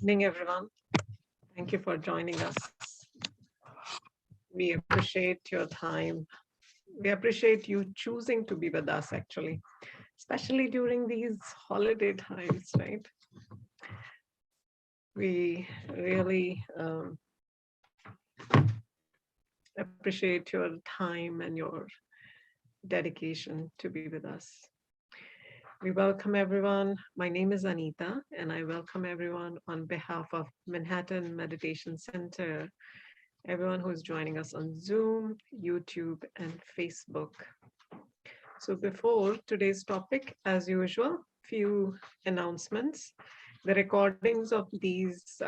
Evening, everyone. Thank you for joining us. We appreciate your time. We appreciate you choosing to be with us, actually, especially during these holiday times, right? We really appreciate your time and your dedication to be with us. We welcome everyone. My name is Anita, and I welcome everyone on behalf of Manhattan Meditation Center, everyone who is joining us on Zoom, YouTube, and Facebook. So before today's topic, as usual, few announcements. The recordings of these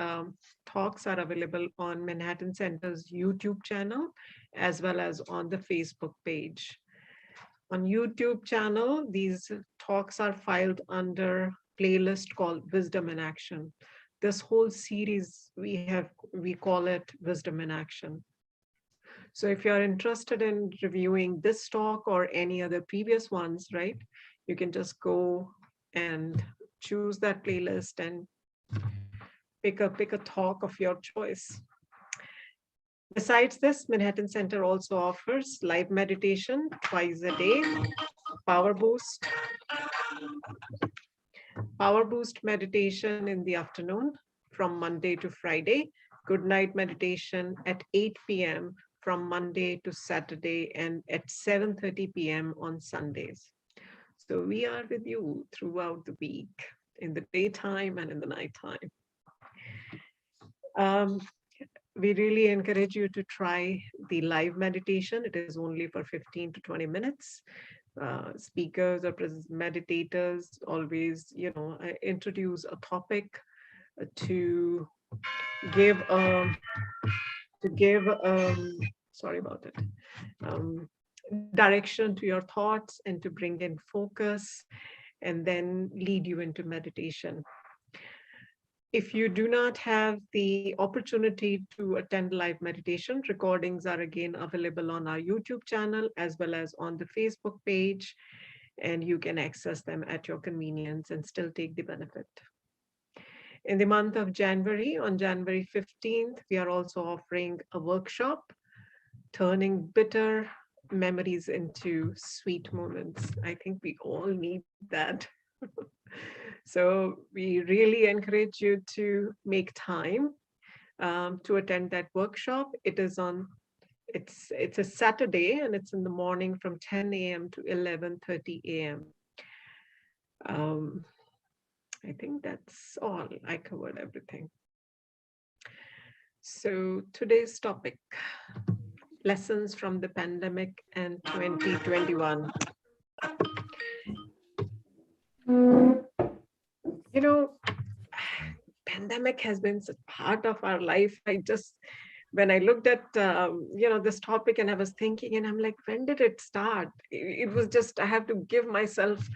talks are available on Manhattan Center's YouTube channel, as well as on the Facebook page. On YouTube channel, these talks are filed under playlist called Wisdom in Action. This whole series, we call it Wisdom in Action. So if you're interested in reviewing this talk or any other previous ones, right, you can just go and choose that playlist and pick a talk of your choice. Besides this, Manhattan Center also offers live meditation twice a day, Power Boost meditation in the afternoon from Monday to Friday, good night meditation at 8 p.m. from Monday to Saturday, and at 7:30 p.m. on Sundays. So we are with you throughout the week, in the daytime and in the nighttime. We really encourage you to try the live meditation. It is only for 15 to 20 minutes. Speakers or meditators always, introduce a topic to give sorry about it, direction to your thoughts and to bring in focus and then lead you into meditation. If you do not have the opportunity to attend live meditation, recordings are again available on our YouTube channel as well as on the Facebook page, and you can access them at your convenience and still take the benefit. In the month of January, on January 15th, we are also offering a workshop, Turning Bitter Memories into Sweet Moments. I think we all need that. So we really encourage you to make time to attend that workshop. It's a Saturday, and it's in the morning from 10 a.m. to 11:30 a.m. I think that's all. I covered everything. So today's topic, lessons from the pandemic and 2021. Pandemic has been a part of our life. When I looked at, this topic and I was thinking, and I'm like, when did it start? It was just, I have to give myself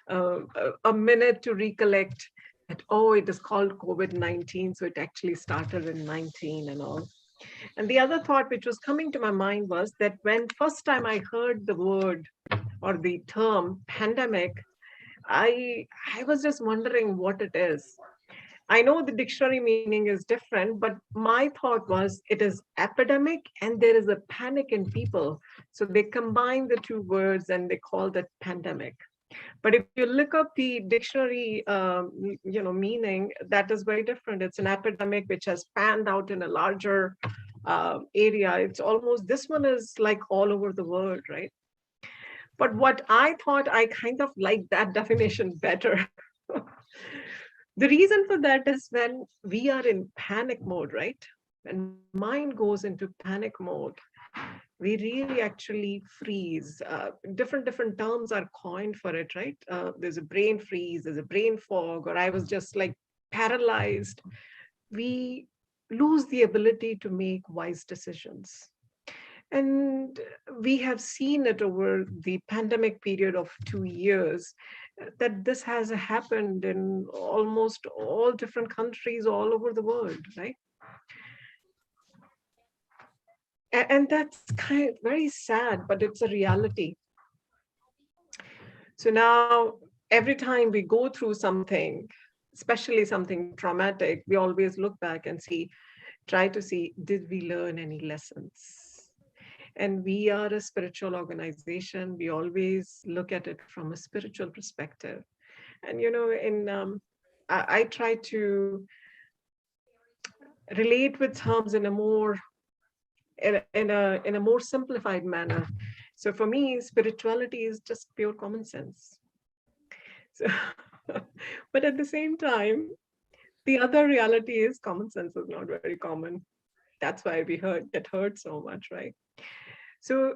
a minute to recollect that, it is called COVID-19. So it actually started in 19 and all. And the other thought which was coming to my mind was that when first time I heard the word or the term pandemic, I was just wondering what it is. I know the dictionary meaning is different, but my thought was it is epidemic and there is a panic in people. So they combine the two words and they call that pandemic. But if you look up the dictionary, meaning, that is very different. It's an epidemic which has panned out in a larger area. It's almost, this one is like all over the world, right? But what I thought, I kind of like that definition better. The reason for that is when we are in panic mode, right? When mind goes into panic mode, we really actually freeze. Different terms are coined for it, right? There's a brain freeze, there's a brain fog, or I was just like paralyzed. We lose the ability to make wise decisions. And we have seen it over the pandemic period of 2 years that this has happened in almost all different countries all over the world, right? And that's kind of very sad, but it's a reality. So now, every time we go through something, especially something traumatic, we always look back and try to see, did we learn any lessons? And we are a spiritual organization. We always look at it from a spiritual perspective. And, I try to relate with terms in a more in a more simplified manner. So for me, spirituality is just pure common sense. So, but at the same time, the other reality is common sense is not very common. That's why we get hurt so much, right? So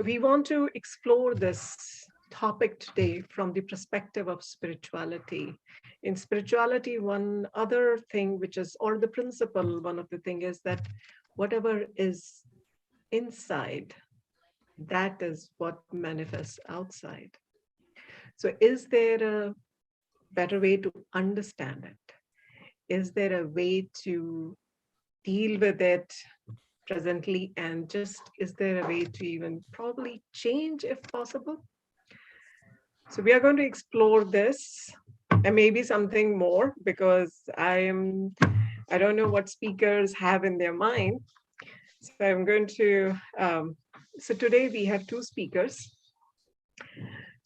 we want to explore this topic today from the perspective of spirituality. In spirituality, one other thing, which is, or the principle, one of the thing is that whatever is inside, that is what manifests outside. So is there a better way to understand it? Is there a way to deal with it presently? And just, is there a way to even probably change if possible? So we are going to explore this and maybe something more, because I don't know what speakers have in their mind. So I'm going to, so today we have two speakers,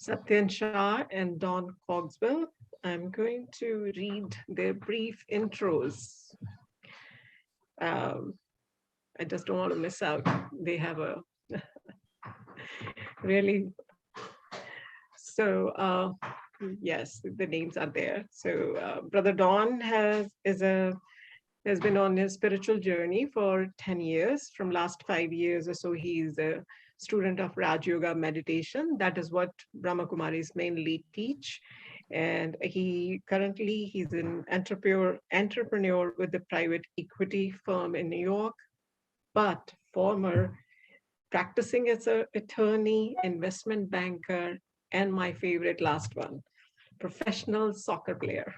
Satyen Shah and Don Cogswell. I'm going to read their brief intros. I just don't want to miss out. They have a really, so yes, the names are there. So Brother Don has been on his spiritual journey for 10 years. From last 5 years or so, he's a student of Raj Yoga meditation. That is what Brahma Kumaris mainly teach. And he's an entrepreneur with a private equity firm in New York, but former practicing as an attorney, investment banker, and my favorite last one, professional soccer player.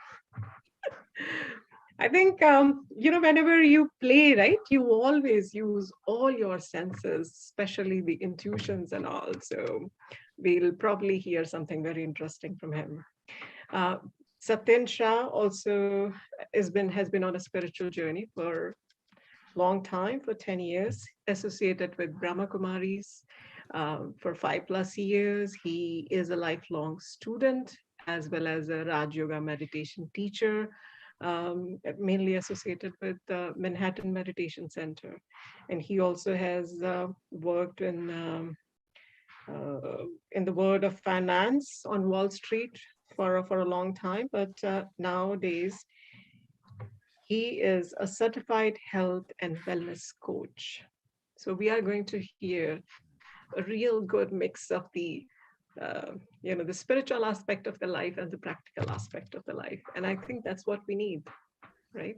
I think, whenever you play, right, you always use all your senses, especially the intuitions and all. So we'll probably hear something very interesting from him. Satyen Shah also has been on a spiritual journey for a long time, for 10 years, associated with Brahma Kumaris for 5+ years. He is a lifelong student as well as a Raj Yoga meditation teacher, mainly associated with the Manhattan Meditation Center. And he also has worked in the world of finance on Wall Street for a long time, but nowadays he is a certified health and wellness coach. So we are going to hear a real good mix of the the spiritual aspect of the life and the practical aspect of the life. And I think that's what we need, right?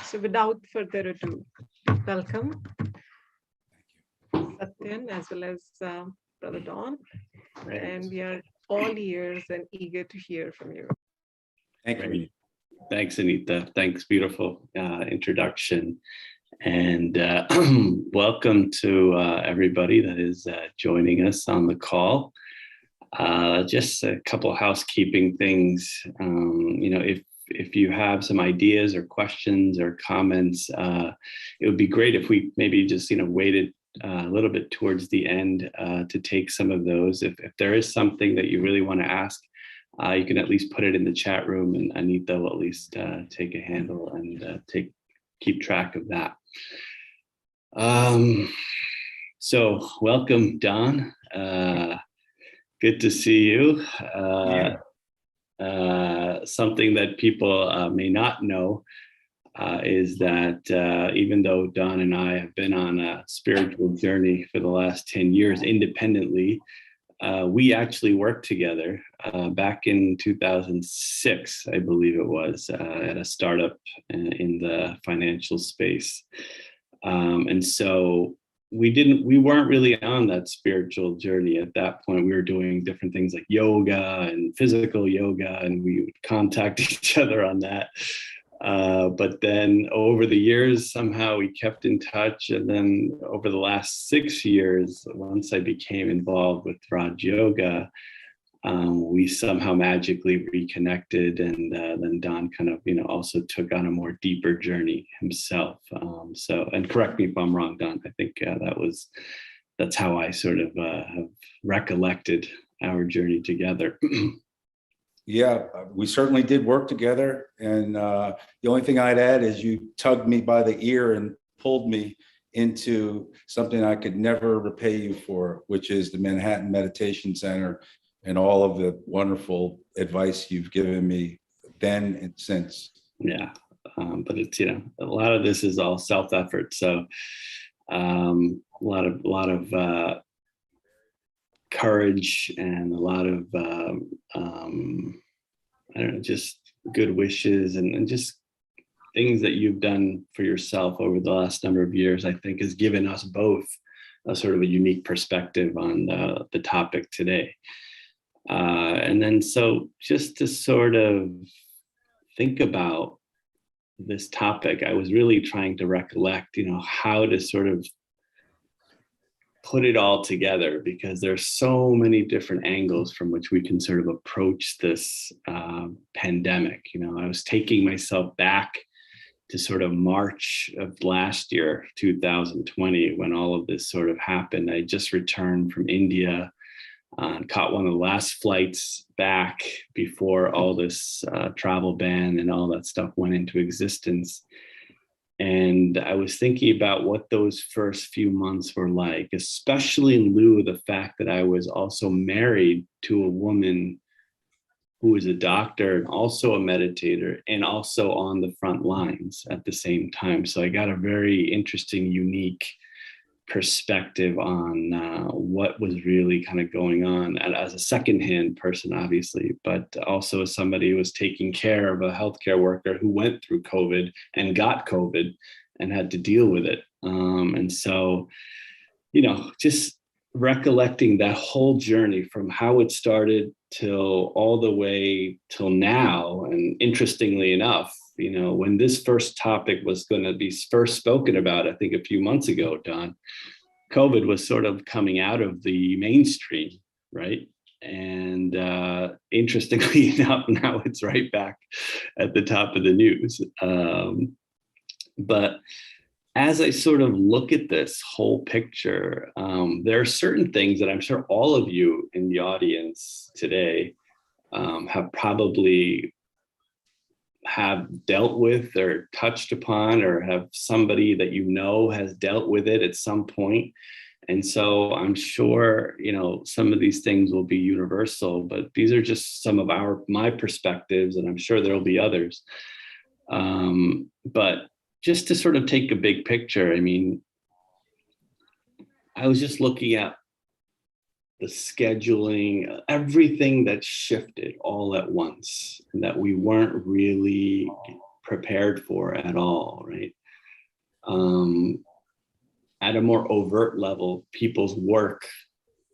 So without further ado, welcome Satyen as well as Brother Don. Right. And we are all ears and eager to hear from you. Thank you. Thanks, Anita. Thanks, beautiful introduction. And welcome to everybody that is joining us on the call. Just a couple of housekeeping things. If you have some ideas or questions or comments, it would be great if we maybe just waited a little bit towards the end to take some of those. If there is something that you really want to ask, you can at least put it in the chat room, and Anita will at least take a handle and keep track of that. So welcome, Don. Good to see you. Something that people may not know is that even though Don and I have been on a spiritual journey for the last 10 years independently, we actually worked together back in 2006, I believe it was, at a startup in the financial space. And so we weren't really on that spiritual journey at that point. We were doing different things like yoga and physical yoga, and we would contact each other on that. But then over the years, somehow we kept in touch. And then over the last 6 years, once I became involved with Raj Yoga, we somehow magically reconnected, and then Don kind of, also took on a more deeper journey himself. So, and correct me if I'm wrong, Don, I think that's how I sort of have recollected our journey together. Yeah, we certainly did work together. And the only thing I'd add is you tugged me by the ear and pulled me into something I could never repay you for, which is the Manhattan Meditation Center and all of the wonderful advice you've given me then and since. Yeah, but it's, a lot of this is all self-effort. So a lot of courage and a lot of I don't know, just good wishes and just things that you've done for yourself over the last number of years, I think has given us both a sort of a unique perspective on the topic today. And then so just to sort of think about this topic, I was really trying to recollect, how to sort of put it all together, because there's so many different angles from which we can sort of approach this pandemic. I was taking myself back to sort of March of last year, 2020, when all of this sort of happened. I just returned from India, caught one of the last flights back before all this travel ban and all that stuff went into existence. And I was thinking about what those first few months were like, especially in lieu of the fact that I was also married to a woman who was a doctor and also a meditator and also on the front lines at the same time. So I got a very interesting, unique perspective on what was really kind of going on, and as a secondhand person, obviously, but also as somebody who was taking care of a healthcare worker who went through COVID and got COVID and had to deal with it. And so, just recollecting that whole journey from how it started till all the way till now. And interestingly enough, when this first topic was going to be first spoken about, I think a few months ago, Don, COVID was sort of coming out of the mainstream, right? And interestingly enough, now it's right back at the top of the news. But as I sort of look at this whole picture, there are certain things that I'm sure all of you in the audience today have probably dealt with or touched upon, or have somebody that has dealt with it at some point. And so I'm sure, some of these things will be universal, but these are just some of my perspectives, and I'm sure there'll be others. But just to sort of take a big picture, I was just looking at the scheduling, everything that shifted all at once and that we weren't really prepared for at all, right? At a more overt level, people's work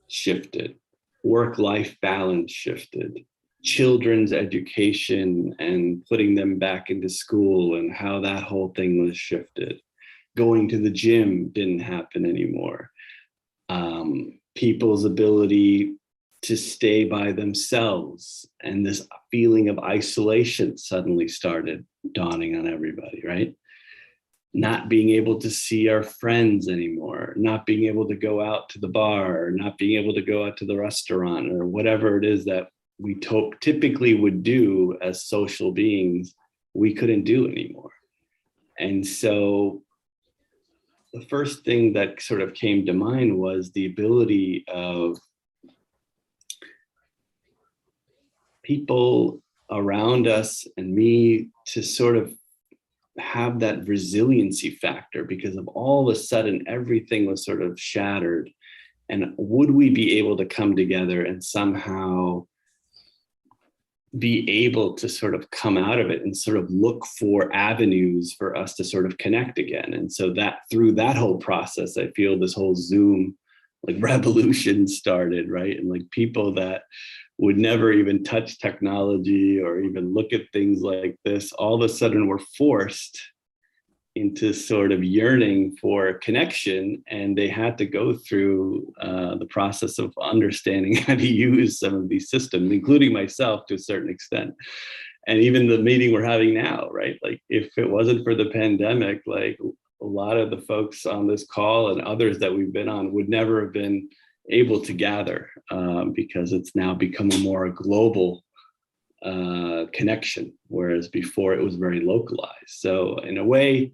shifted, work-life balance shifted, children's education and putting them back into school and how that whole thing was shifted. Going to the gym didn't happen anymore. People's ability to stay by themselves and this feeling of isolation suddenly started dawning on everybody, right? Not being able to see our friends anymore, not being able to go out to the bar, or not being able to go out to the restaurant, or whatever it is that we typically would do as social beings, we couldn't do anymore. And so the first thing that sort of came to mind was the ability of people around us and me to sort of have that resiliency factor, because of all of a sudden everything was sort of shattered. And would we be able to come together and somehow be able to sort of come out of it and sort of look for avenues for us to sort of connect again? And so that through that whole process, I feel this whole Zoom revolution started, right? And people that would never even touch technology or even look at things like this, all of a sudden were forced into sort of yearning for connection, and they had to go through the process of understanding how to use some of these systems, including myself to a certain extent. And even the meeting we're having now, right? Like, if it wasn't for the pandemic, like, a lot of the folks on this call and others that we've been on would never have been able to gather, because it's now become a more global connection, whereas before it was very localized. So in a way,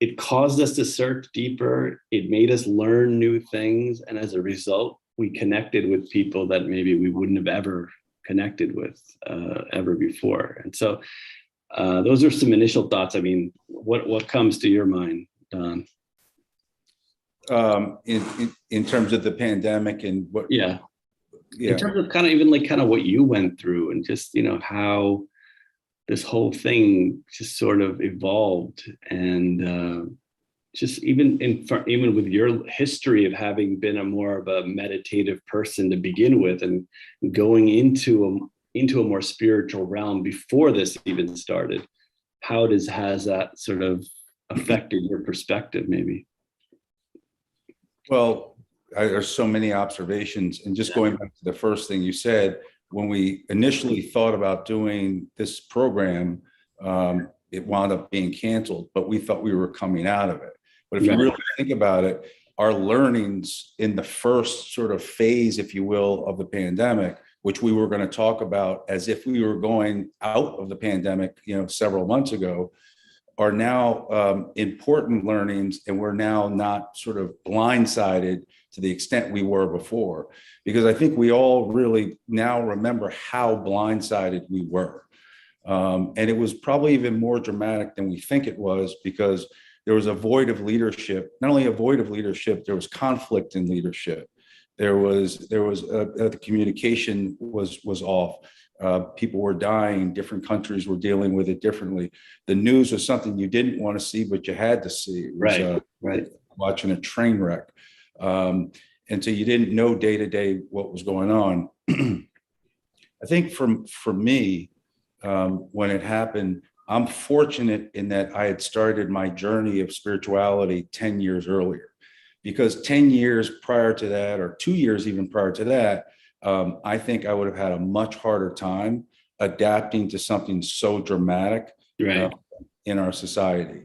it caused us to search deeper. It made us learn new things. And as a result, we connected with people that maybe we wouldn't have ever connected with ever before. And so those are some initial thoughts. I mean, what comes to your mind, Don? In terms of the pandemic and what? Yeah. In terms of kind of what you went through, and just, how this whole thing just sort of evolved, and just even with your history of having been a more of a meditative person to begin with, and going into a more spiritual realm before this even started, has that sort of affected your perspective, maybe? Well, there's so many observations, and just going back to the first thing you said, when we initially thought about doing this program, it wound up being canceled, but we thought we were coming out of it. But if you really think about it, our learnings in the first sort of phase, if you will, of the pandemic, which we were going to talk about as if we were going out of the pandemic, several months ago, are now important learnings, and we're now not sort of blindsided to the extent we were before, because I think we all really now remember how blindsided we were. And it was probably even more dramatic than we think it was, because there was a void of leadership. Not only a void of leadership, there was conflict in leadership. The communication was off. People were dying. Different countries were dealing with it differently. The news was something you didn't want to see, but you had to see. It was, watching a train wreck. And so you didn't know day to day what was going on. I think for me, when it happened, I'm fortunate in that I had started my journey of spirituality 10 years earlier, because 10 years prior to that, or 2 years even prior to that, I think I would have had a much harder time adapting to something so dramatic in our society.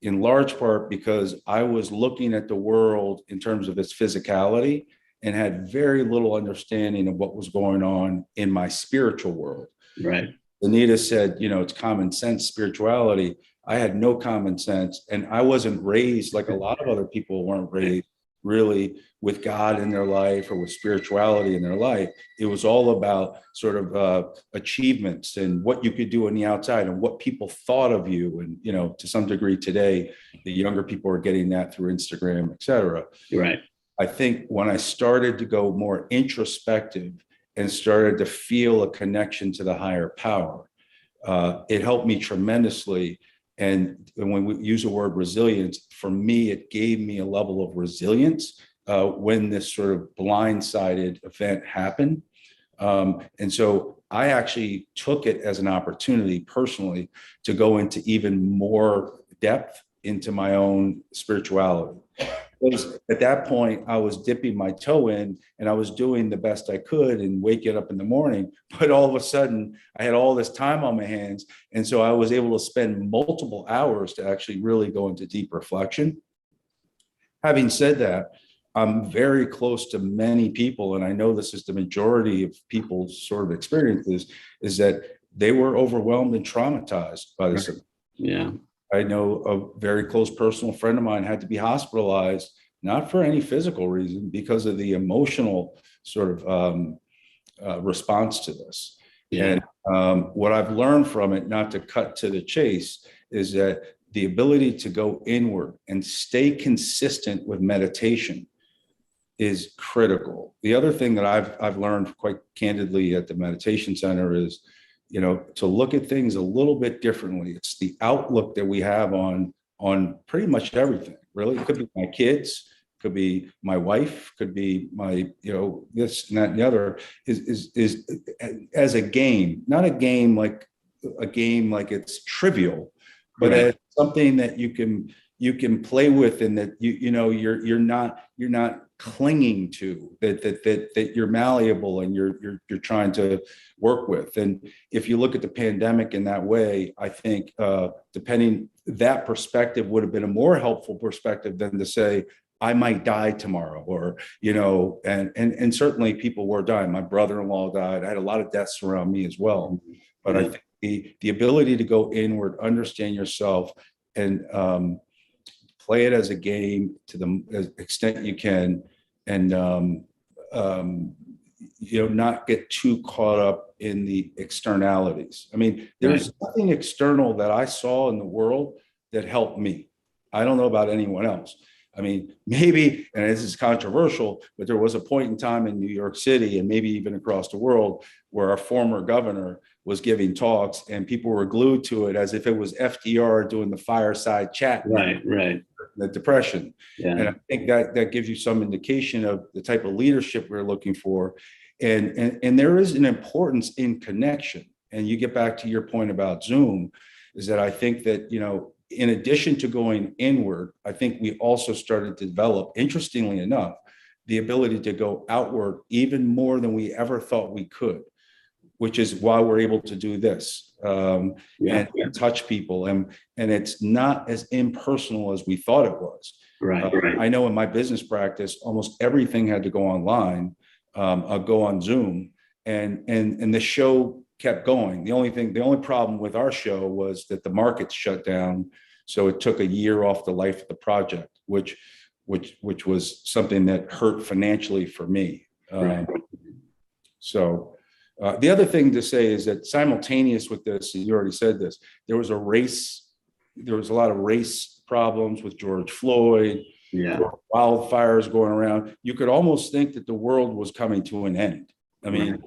In large part because I was looking at the world in terms of its physicality and had very little understanding of what was going on in my spiritual world. Right. Anita said, it's common sense spirituality. I had no common sense, and I wasn't raised like a lot of other people weren't raised really with God in their life or with spirituality in their life. It was all about sort of achievements and what you could do on the outside and what people thought of you. And, to some degree today, the younger people are getting that through Instagram, et cetera. Right. I think when I started to go more introspective and started to feel a connection to the higher power, it helped me tremendously. And when we use the word resilience, for me, it gave me a level of resilience when this sort of blindsided event happened. And so I actually took it as an opportunity personally to go into even more depth into my own spirituality. Because at that point, I was dipping my toe in and I was doing the best I could and waking up in the morning. But all of a sudden, I had all this time on my hands. And so I was able to spend multiple hours to actually really go into deep reflection. Having said that, I'm very close to many people, and I know this is the majority of people's sort of experiences, is that they were overwhelmed and traumatized by this. Yeah. I know a very close personal friend of mine had to be hospitalized, not for any physical reason, because of the emotional sort of response to this. Yeah. And what I've learned from it, not to cut to the chase, is that the ability to go inward and stay consistent with meditation is critical. The other thing that I've learned quite candidly at the meditation center is, to look at things a little bit differently. It's the outlook that we have on pretty much everything, really. It could be my kids, could be my wife, could be my, this and that and the other, is as a game, not a game like it's trivial, but Right. as something that you can play with, and that you're not clinging to, that you're malleable, and you're trying to work with. And if you look at the pandemic in that way, I think depending, that perspective would have been a more helpful perspective than to say, I might die tomorrow, or, and certainly people were dying. My brother-in-law died. I had a lot of deaths around me as well. But I Yeah. think the ability to go inward, understand yourself, and play it as a game to the extent you can, and not get too caught up in the externalities. I mean, there's nothing external that I saw in the world that helped me. I don't know about anyone else. I mean, maybe, and this is controversial, but there was a point in time in New York City, and maybe even across the world, where our former governor was giving talks, and people were glued to it as if it was FDR doing the fireside chat. Right. The Depression. Yeah. And I think that gives you some indication of the type of leadership we're looking for. And there is an importance in connection. And you get back to your point about Zoom, is that I think that, in addition to going inward, I think we also started to develop, interestingly enough, the ability to go outward even more than we ever thought we could, which is why we're able to do this, and touch people. And it's not as impersonal as we thought it was. Right. I know in my business practice, almost everything had to go online. I'll go on Zoom, and the show kept going. The only problem with our show was that the markets shut down. So it took a year off the life of the project, which was something that hurt financially for me. So the other thing to say is that simultaneous with this, and you already said this, there was a lot of race problems with George Floyd, wildfires going around. You could almost think that the world was coming to an end. I mean,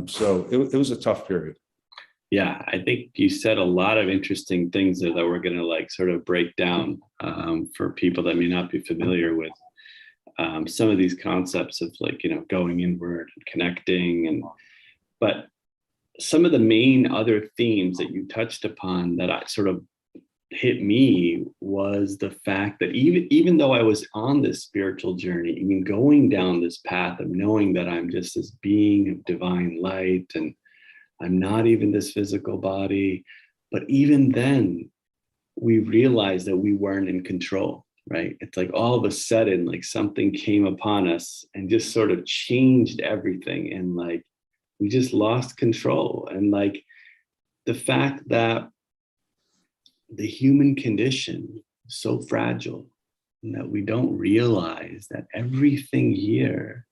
so it was a tough period. Yeah, I think you said a lot of interesting things that we're going to sort of break down for people that may not be familiar with some of these concepts of going inward and connecting, but some of the main other themes that you touched upon that I sort of hit me was the fact that even though I was on this spiritual journey, even going down this path of knowing that I'm just this being of divine light and I'm not even this physical body, but even then we realized that we weren't in control, right? It's like all of a sudden, something came upon us and just sort of changed everything. And we just lost control. And the fact that the human condition is so fragile, and that we don't realize that everything here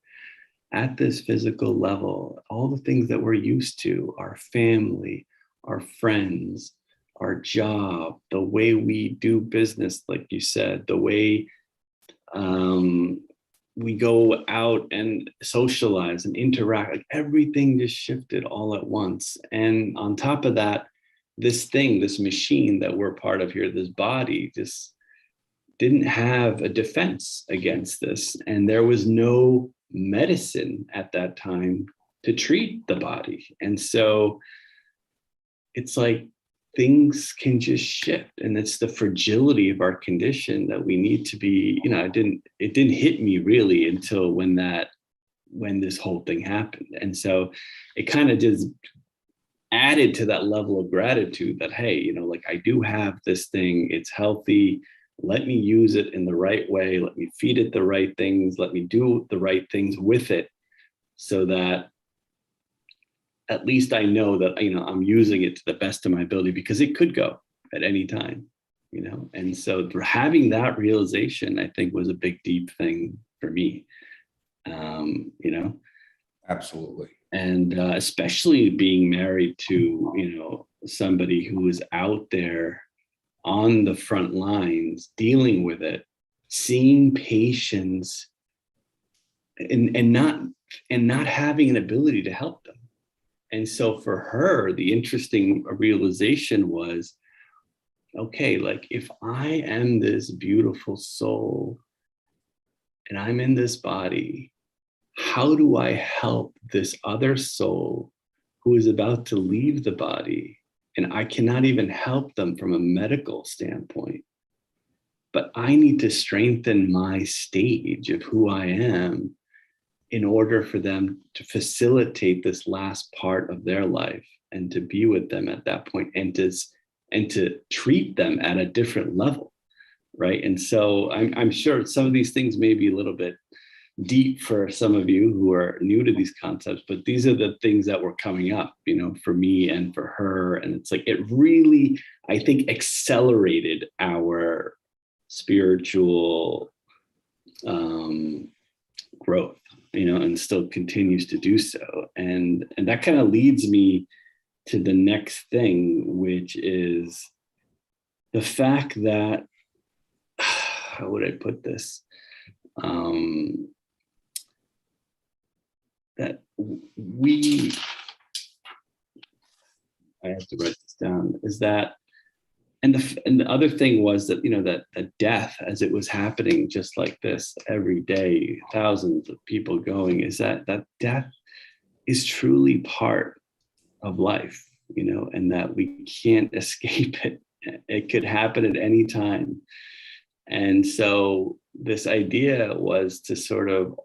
at this physical level, all the things that we're used to, our family, our friends, our job, the way we do business, like you said, the way we go out and socialize and interact, everything just shifted all at once. And on top of that, this machine that we're part of here, this body, just didn't have a defense against this. And there was no medicine at that time to treat the body. And so it's things can just shift. And it's the fragility of our condition that we need to be, it didn't hit me really until when this whole thing happened. And so it kind of just added to that level of gratitude that, hey, I do have this thing, it's healthy. Let me use it in the right way. Let me feed it the right things. Let me do the right things with it, so that at least I know that, I'm using it to the best of my ability, because it could go at any time, And so having that realization, I think, was a big, deep thing for me, Absolutely. And especially being married to, somebody who is out there on the front lines, dealing with it, seeing patients and not having an ability to help them. And so for her, the interesting realization was, okay, if I am this beautiful soul and I'm in this body, how do I help this other soul who is about to leave the body and I cannot even help them from a medical standpoint. But I need to strengthen my stage of who I am in order for them to facilitate this last part of their life and to be with them at that point and to treat them at a different level, right? And so I'm sure some of these things may be a little bit deep for some of you who are new to these concepts, but these are the things that were coming up, for me and for her. And it's like, it really, I think, accelerated our spiritual growth, and still continues to do so. And that kind of leads me to the next thing, which is the fact that, how would I put this? That I have to write this down, is that, and the other thing was that, that death, as it was happening just like this every day, thousands of people going, is that death is truly part of life, and that we can't escape it. It could happen at any time. And so this idea was to sort of,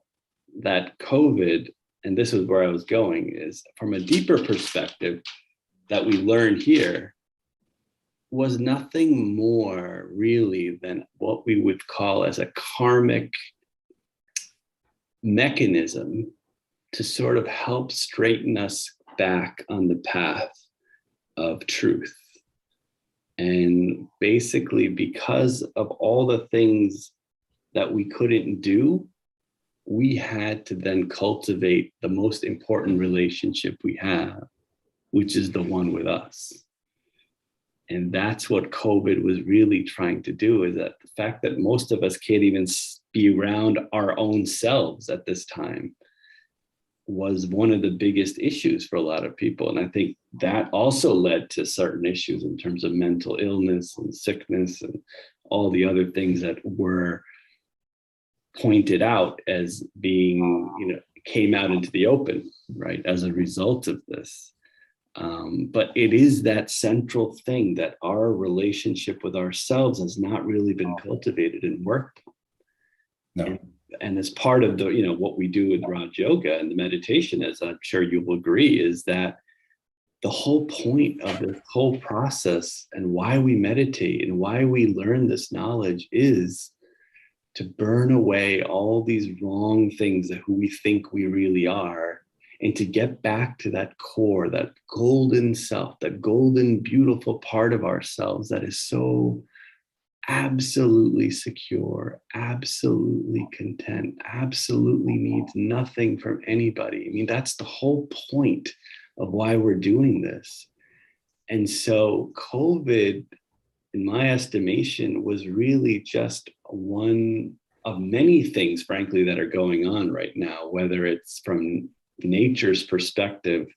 that COVID, and this is where I was going, is from a deeper perspective that we learned here, was nothing more really than what we would call as a karmic mechanism to sort of help straighten us back on the path of truth. And basically, because of all the things that we couldn't do, we had to then cultivate the most important relationship we have, which is the one with us. And that's what COVID was really trying to do, is that the fact that most of us can't even be around our own selves at this time was one of the biggest issues for a lot of people. And I think that also led to certain issues in terms of mental illness and sickness and all the other things that were pointed out as being, came out into the open, right, as a result of this. But it is that central thing that our relationship with ourselves has not really been cultivated and worked on. No. And as part of the, what we do with Raj Yoga and the meditation, as I'm sure you will agree, is that the whole point of this whole process and why we meditate and why we learn this knowledge is to burn away all these wrong things of who we think we really are, and to get back to that core, that golden self, that golden, beautiful part of ourselves that is so absolutely secure, absolutely content, absolutely needs nothing from anybody. I mean, that's the whole point of why we're doing this. And so COVID, in my estimation, was really just one of many things, frankly, that are going on right now, whether it's from nature's perspective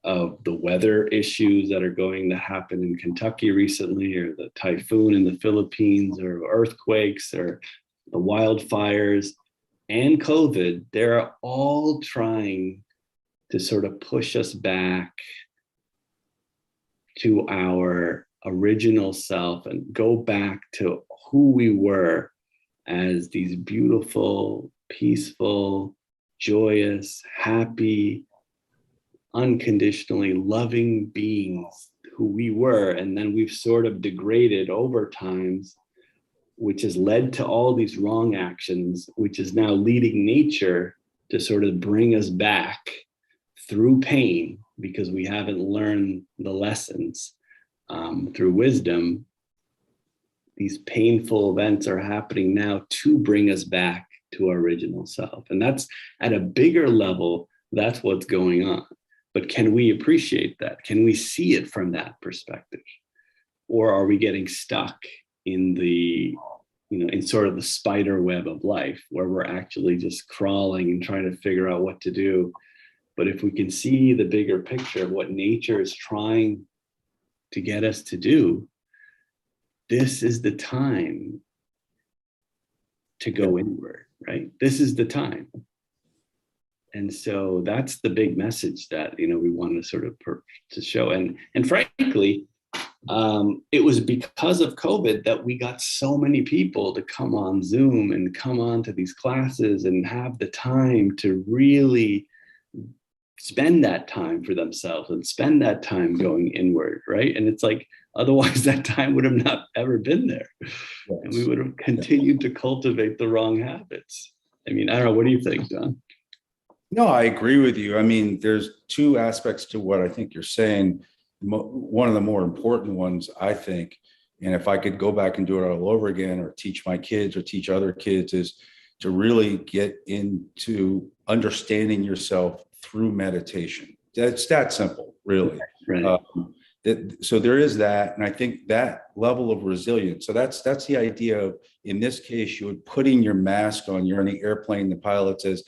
of the weather issues that are going to happen in Kentucky recently, or the typhoon in the Philippines, or earthquakes, or the wildfires, and COVID. They're all trying to sort of push us back to our original self and go back to who we were as these beautiful, peaceful, joyous, happy, unconditionally loving beings who we were. And then we've sort of degraded over times, which has led to all these wrong actions, which is now leading nature to sort of bring us back through pain, because we haven't learned the lessons through wisdom. These painful events are happening now to bring us back to our original self. And that's at a bigger level, that's what's going on. But can we appreciate that? Can we see it from that perspective? Or are we getting stuck in the, in sort of the spider web of life, where we're actually just crawling and trying to figure out what to do? But if we can see the bigger picture of what nature is trying to get us to do, this is the time to go inward, right? This is the time. And so that's the big message that, we want to sort of to show. And frankly, it was because of COVID that we got so many people to come on Zoom and come on to these classes and have the time to really spend that time for themselves and spend that time going inward, right? And it's like, otherwise that time would have not ever been there. Yes. And we would have continued to cultivate the wrong habits. I mean, I don't know, what do you think, Don? No, I agree with you. I mean, there's two aspects to what I think you're saying. One of the more important ones, I think, and if I could go back and do it all over again, or teach my kids or teach other kids, is to really get into understanding yourself through meditation. That's that simple, really. Right. So there is that, and I think that level of resilience. So that's the idea of, in this case, you would putting your mask on. You're in the airplane. The pilot says,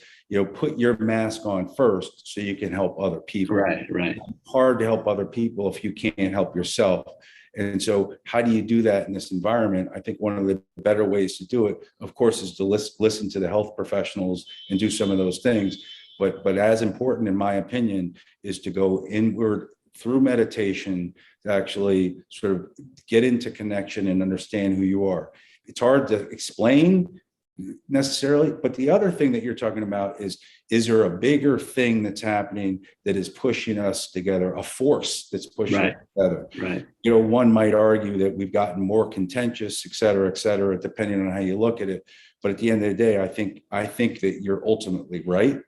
put your mask on first so you can help other people. Right. It's hard to help other people if you can't help yourself. And so how do you do that in this environment? I think one of the better ways to do it, of course, is to listen to the health professionals and do some of those things. But as important, in my opinion, is to go inward through meditation to actually sort of get into connection and understand who you are. It's hard to explain necessarily, but the other thing that you're talking about is there a bigger thing that's happening that is pushing us together, a force that's pushing us together? Right. One might argue that we've gotten more contentious, et cetera, depending on how you look at it. But at the end of the day, I think that you're ultimately right.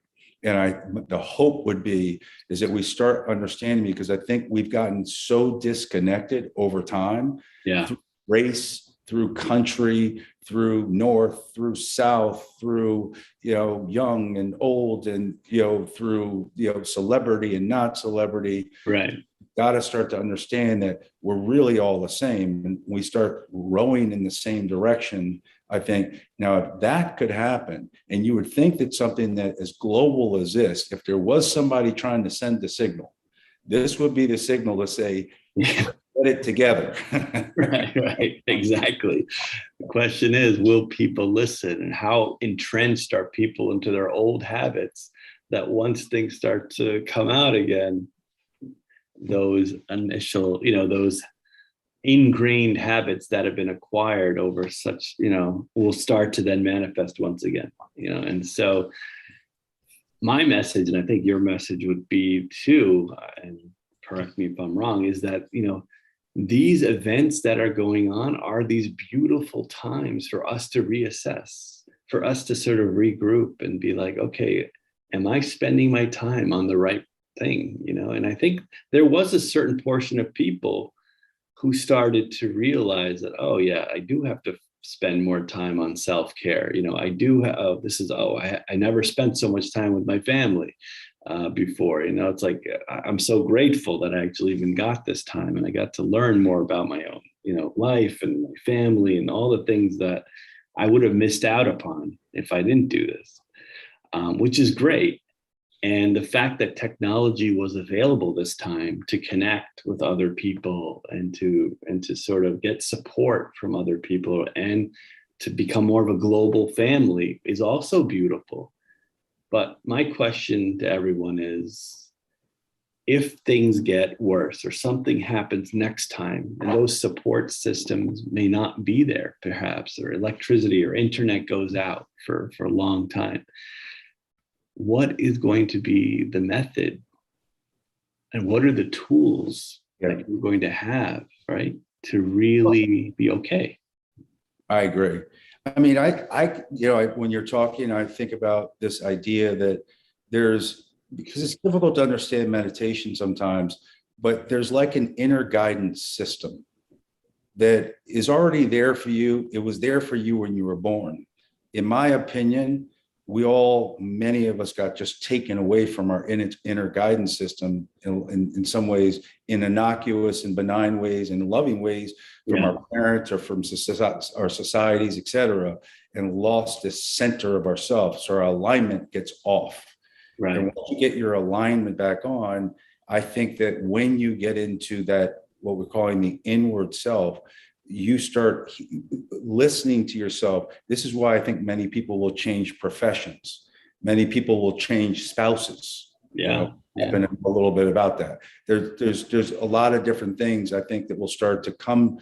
And the hope would be is that we start understanding, because I think we've gotten so disconnected over time. Yeah. Through race, through country, through North, through South, through, young and old, and, through, celebrity and not celebrity. Right. Got to start to understand that we're really all the same, and we start rowing in the same direction. I think now, if that could happen, and you would think that something that as global as this, if there was somebody trying to send the signal, this would be the signal to say, get it together. Right, exactly. The question is, will people listen? And how entrenched are people into their old habits that once things start to come out again, those initial, those ingrained habits that have been acquired over such, will start to then manifest once again, and so my message, and I think your message would be too, and correct me if I'm wrong, is that, these events that are going on are these beautiful times for us to reassess, for us to sort of regroup and be like, okay, am I spending my time on the right thing? And I think there was a certain portion of people who started to realize that, oh yeah, I do have to spend more time on self-care. I do, I never spent so much time with my family before. It's like, I'm so grateful that I actually even got this time, and I got to learn more about my own, life and my family and all the things that I would have missed out upon if I didn't do this, which is great. And the fact that technology was available this time to connect with other people and to sort of get support from other people and to become more of a global family is also beautiful. But my question to everyone is, if things get worse or something happens next time and those support systems may not be there, perhaps, or electricity or internet goes out for a long time, what is going to be the method, and what are the tools that you're going to have, right, to really be okay? I agree. I mean, when you're talking, I think about this idea that because it's difficult to understand meditation sometimes, but there's like an inner guidance system that is already there for you. It was there for you when you were born. In my opinion, many of us got just taken away from our inner guidance system in some ways, in innocuous and benign ways and loving ways from our parents or from our societies, et cetera, and lost this center of ourselves. So our alignment gets off. Right. And once you get your alignment back on, I think that when you get into that, what we're calling the inward self, you start listening to yourself. This is why I think many people will change professions. Many people will change spouses. Yeah. I've been a little bit about that. There's a lot of different things I think that will start to come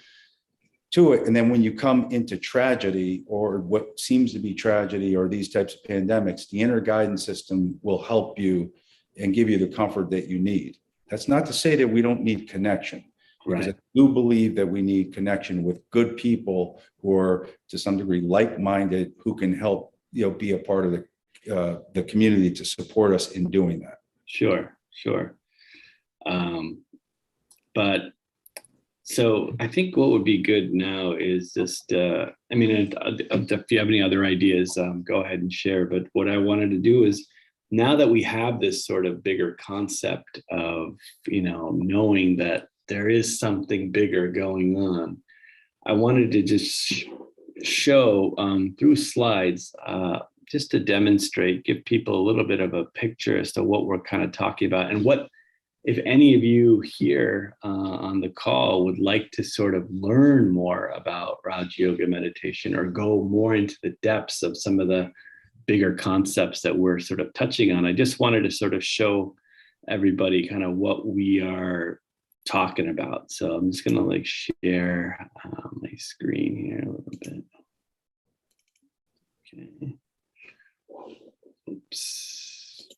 to it. And then when you come into tragedy or what seems to be tragedy or these types of pandemics, the inner guidance system will help you and give you the comfort that you need. That's not to say that we don't need connection, because I do believe that we need connection with good people who are to some degree like-minded, who can help, be a part of the community to support us in doing that. Sure. But so I think what would be good now is just, if you have any other ideas, go ahead and share. But what I wanted to do is, now that we have this sort of bigger concept of, knowing that there is something bigger going on, I wanted to just show through slides, just to demonstrate, give people a little bit of a picture as to what we're kind of talking about, and what, if any of you here on the call would like to sort of learn more about Raj Yoga meditation, or go more into the depths of some of the bigger concepts that we're sort of touching on. I just wanted to sort of show everybody kind of what we are talking about. So I'm just gonna share my screen here a little bit. Okay. Oops.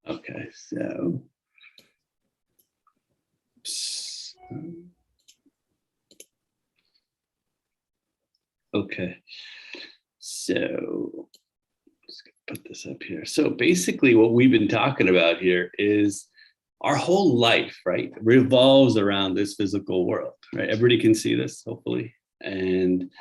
Okay, so. Okay, so let's put this up here. So basically what we've been talking about here is our whole life, right, revolves around this physical world, right? Everybody can see this, hopefully. And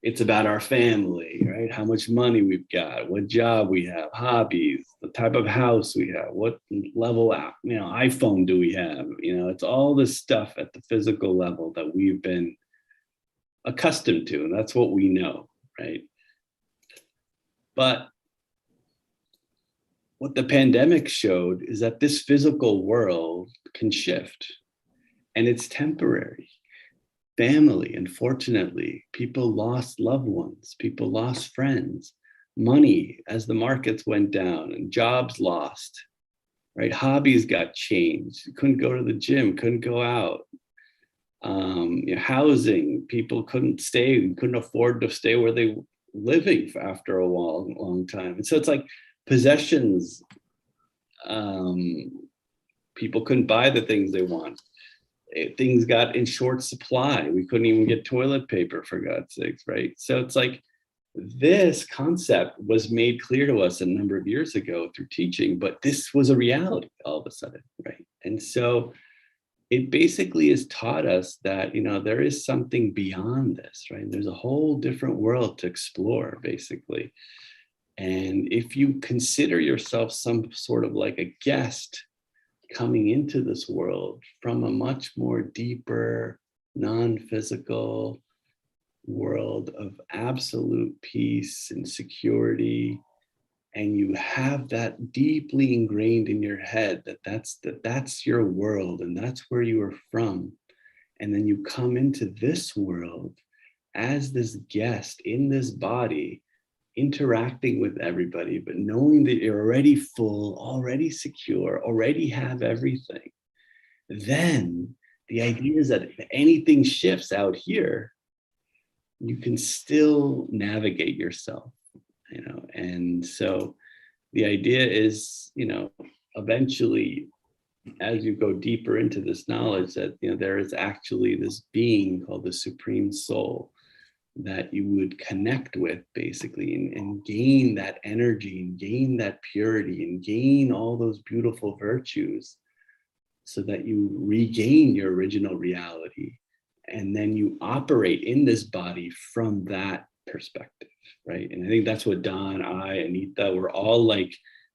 it's about our family, right? How much money we've got, what job we have, hobbies, the type of house we have, what level, iPhone do we have? It's all this stuff at the physical level that we've been accustomed to, and that's what we know, right? But what the pandemic showed is that this physical world can shift, and it's temporary. Family, unfortunately, people lost loved ones, people lost friends, money as the markets went down, and jobs lost, right? Hobbies got changed. You couldn't go to the gym, couldn't go out. Housing, people couldn't afford to stay where they were living after a long time. And so it's like possessions, people couldn't buy the things they want. Things got in short supply. We couldn't even get toilet paper, for God's sakes, right? So it's like this concept was made clear to us a number of years ago through teaching, but this was a reality all of a sudden, right? And so it basically has taught us that, there is something beyond this, right? There's a whole different world to explore, basically. And if you consider yourself some sort of like a guest coming into this world from a much more deeper, non-physical world of absolute peace and security, and you have that deeply ingrained in your head that's your world and that's where you are from, and then you come into this world as this guest in this body, interacting with everybody, but knowing that you're already full, already secure, already have everything, then the idea is that if anything shifts out here, you can still navigate yourself. And so the idea is, eventually, as you go deeper into this knowledge, that, there is actually this being called the Supreme Soul that you would connect with, basically, and gain that energy and gain that purity and gain all those beautiful virtues, so that you regain your original reality. And then you operate in this body from that perspective, right? And I think that's what Don, I, Anita, we're all like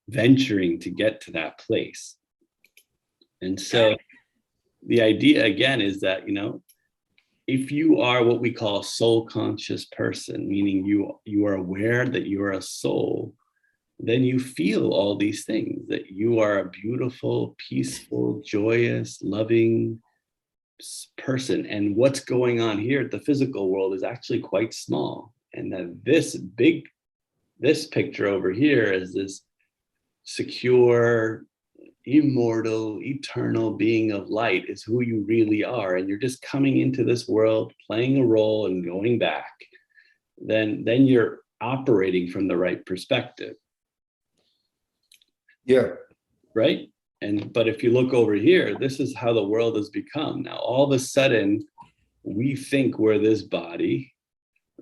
venturing to get to that place. And so the idea again is that, if you are what we call a soul conscious person, meaning you are aware that you are a soul, then you feel all these things, that you are a beautiful, peaceful, joyous, loving, person, and what's going on here at the physical world is actually quite small, and that this picture over here is this secure, immortal, eternal being of light is who you really are, and you're just coming into this world, playing a role and going back. Then you're operating from the right perspective. Yeah. Right? But if you look over here, this is how the world has become. Now, all of a sudden, we think we're this body,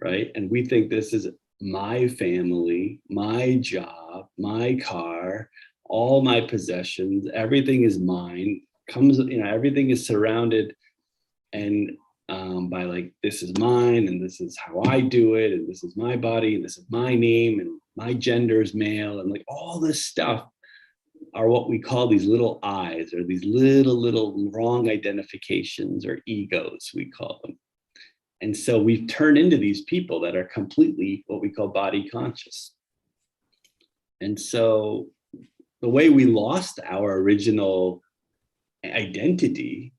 right? And we think this is my family, my job, my car, all my possessions, everything is mine. Everything is surrounded and by like, this is mine, and this is how I do it, and this is my body, and this is my name, and my gender is male, and like all this stuff are what we call these little I's, or these little wrong identifications, or egos, we call them. And so we've turned into these people that are completely what we call body conscious. And so the way we lost our original identity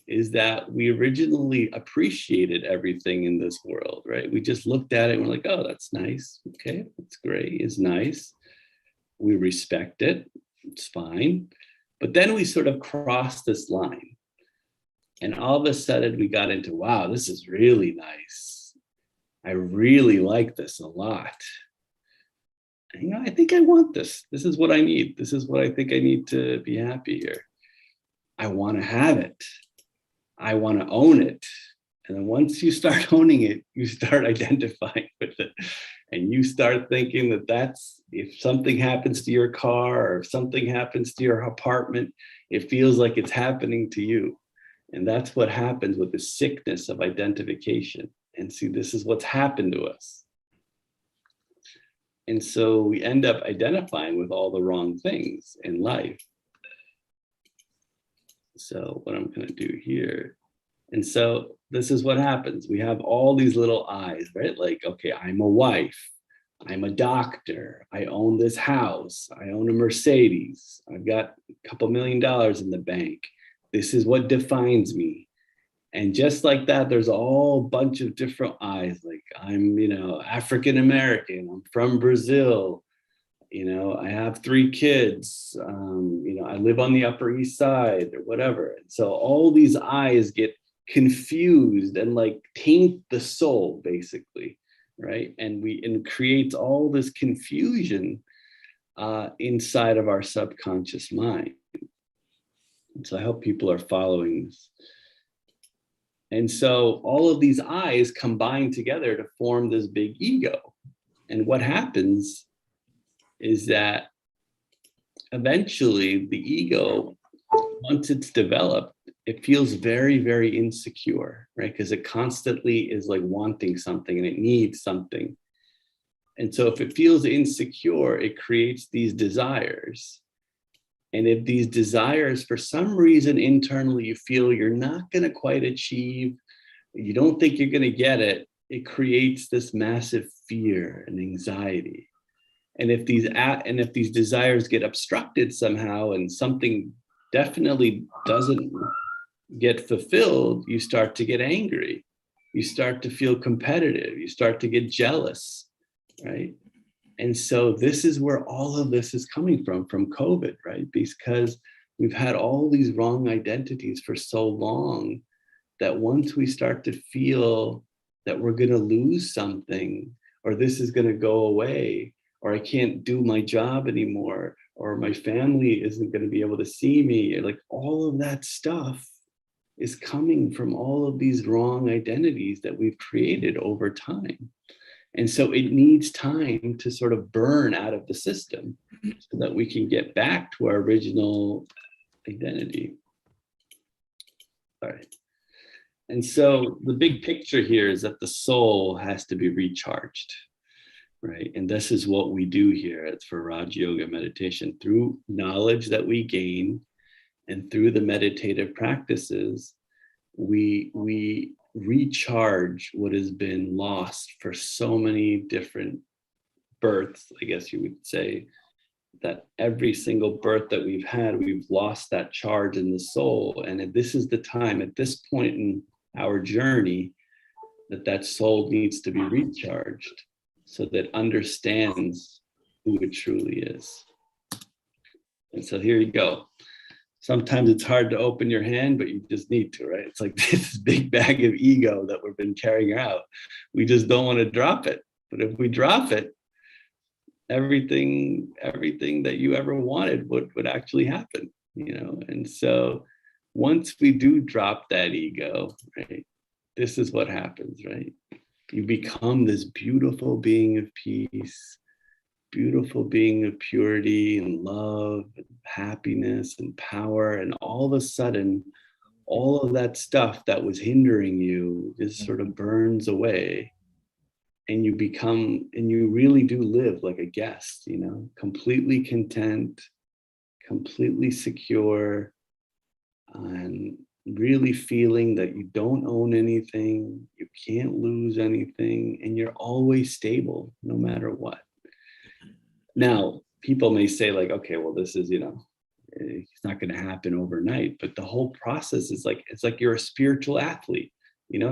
is that we originally appreciated everything in this world, right? We just looked at it and we're like, oh, that's nice. Okay, that's great. It's nice. We respect it. It's fine. But then we sort of crossed this line. And all of a sudden we got into, wow, this is really nice. I really like this a lot. And, I think I want this. This is what I need. This is what I think I need to be happy here. I want to have it. I want to own it. And then once you start owning it, you start identifying with it. And you start thinking that's, if something happens to your car, or if something happens to your apartment, it feels like it's happening to you. And that's what happens with the sickness of identification. And see, this is what's happened to us. And so we end up identifying with all the wrong things in life. So what I'm going to do here. And so this is what happens. We have all these little I's, right? Like, okay, I'm a wife. I'm a doctor. I own this house. I own a Mercedes. I've got a couple $1 million in the bank. This is what defines me. And just like that, there's a whole bunch of different I's. Like I'm, African American. I'm from Brazil. I have 3 kids. I live on the Upper East Side or whatever. And so all these I's get confused and like taint the soul, basically, right? And it creates all this confusion inside of our subconscious mind. And so I hope people are following this. And so all of these I's combine together to form this big ego. And what happens is that eventually the ego, once it's developed, it feels very, very insecure, right? Because it constantly is like wanting something and it needs something. And so if it feels insecure, it creates these desires. And if these desires, for some reason internally, you feel you're not going to quite achieve, you don't think you're going to get it, it creates this massive fear and anxiety. And if these desires get obstructed somehow and something definitely doesn't get fulfilled, you start to get angry. You start to feel competitive. You start to get jealous, right? And so this is where all of this is coming from COVID, right? Because we've had all these wrong identities for so long that once we start to feel that we're going to lose something, or this is going to go away, or I can't do my job anymore, or my family isn't going to be able to see me, like all of that stuff is coming from all of these wrong identities that we've created over time. And so it needs time to sort of burn out of the system so that we can get back to our original identity. All right. And so the big picture here is that the soul has to be recharged, right? And this is what we do here at for Raj Yoga meditation. Through knowledge that we gain and through the meditative practices, we recharge what has been lost for so many different births, I guess you would say, that every single birth that we've had, we've lost that charge in the soul. And this is the time, at this point in our journey, that soul needs to be recharged so that it understands who it truly is. And so here you go. Sometimes it's hard to open your hand, but you just need to, right? It's like this big bag of ego that we've been carrying out. We just don't want to drop it. But if we drop it, everything that you ever wanted would actually happen, And so once we do drop that ego, right, this is what happens, right? You become this beautiful being of peace, beautiful being of purity and love and happiness and power. And all of a sudden, all of that stuff that was hindering you just sort of burns away. And you really do live like a guest, completely content, completely secure, and really feeling that you don't own anything, you can't lose anything, and you're always stable no matter what. Now, people may say like, okay, well, this is, it's not going to happen overnight, but the whole process is like, it's like you're a spiritual athlete.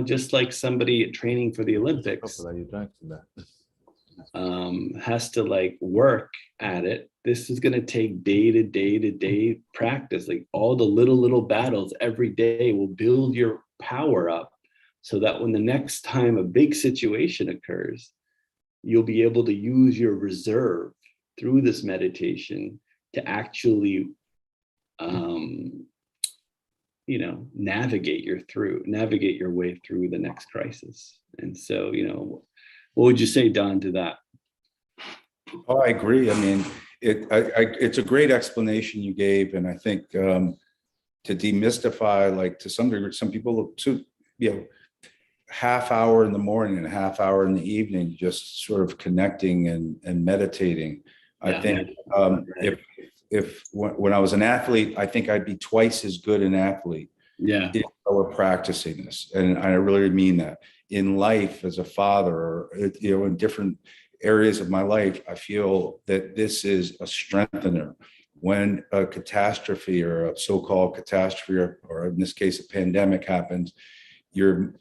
Just like somebody training for the Olympics has to like work at it. This is going to take day to day practice. Like all the little battles every day will build your power up so that when the next time a big situation occurs, you'll be able to use your reserve through this meditation to actually navigate your way through the next crisis. And so, what would you say, Don, to that? Oh, I agree. I mean, it's a great explanation you gave. And I think to demystify, like to some degree, some people half hour in the morning and a half hour in the evening, just sort of connecting and meditating. I think if when I was an athlete, I think I'd be twice as good an athlete. If I were practicing this. And I really mean that. In life as a father, or, in different areas of my life, I feel that this is a strengthener. When a catastrophe or a so-called catastrophe, or in this case, a pandemic happens, you're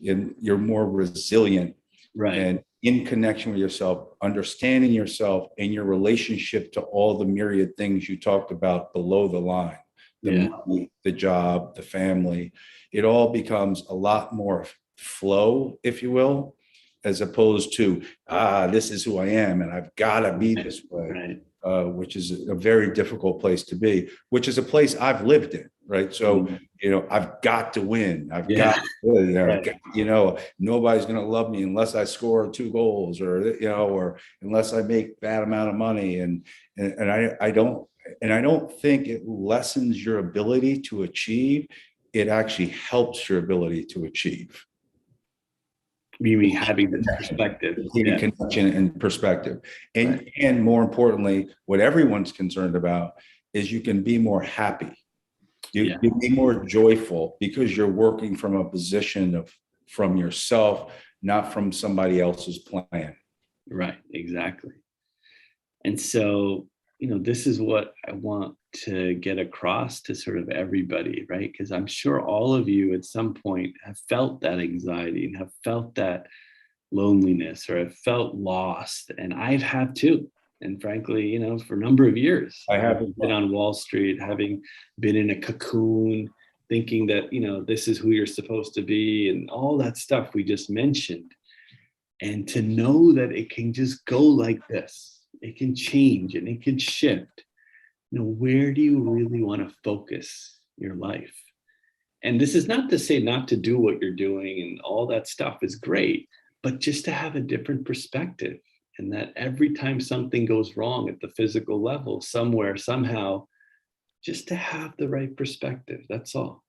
more resilient, right? And in connection with yourself, understanding yourself and your relationship to all the myriad things you talked about below the line, the money, the job, the family, it all becomes a lot more flow, if you will, as opposed to, this is who I am and I've got to be this way, which is a very difficult place to be, which is a place I've lived in, right? So, I've got to win. I've got to win. Nobody's going to love me unless I score 2 goals or unless I make that amount of money. And I don't think it lessens your ability to achieve. It actually helps your ability to achieve. You mean having the perspective, connection and perspective. And more importantly, what everyone's concerned about is you can be more happy. You can be more joyful because you're working from a position from yourself, not from somebody else's plan. Right, exactly. And so, this is what I want to get across to sort of everybody, right? Because I'm sure all of you at some point have felt that anxiety and have felt that loneliness or have felt lost. And I've had too. And frankly, for a number of years, I have been on Wall Street, having been in a cocoon, thinking that, this is who you're supposed to be and all that stuff we just mentioned. And to know that it can just go like this, it can change and it can shift. Where do you really want to focus your life? And this is not to say not to do what you're doing and all that stuff is great, but just to have a different perspective. And that every time something goes wrong at the physical level, somewhere, somehow, just to have the right perspective, that's all.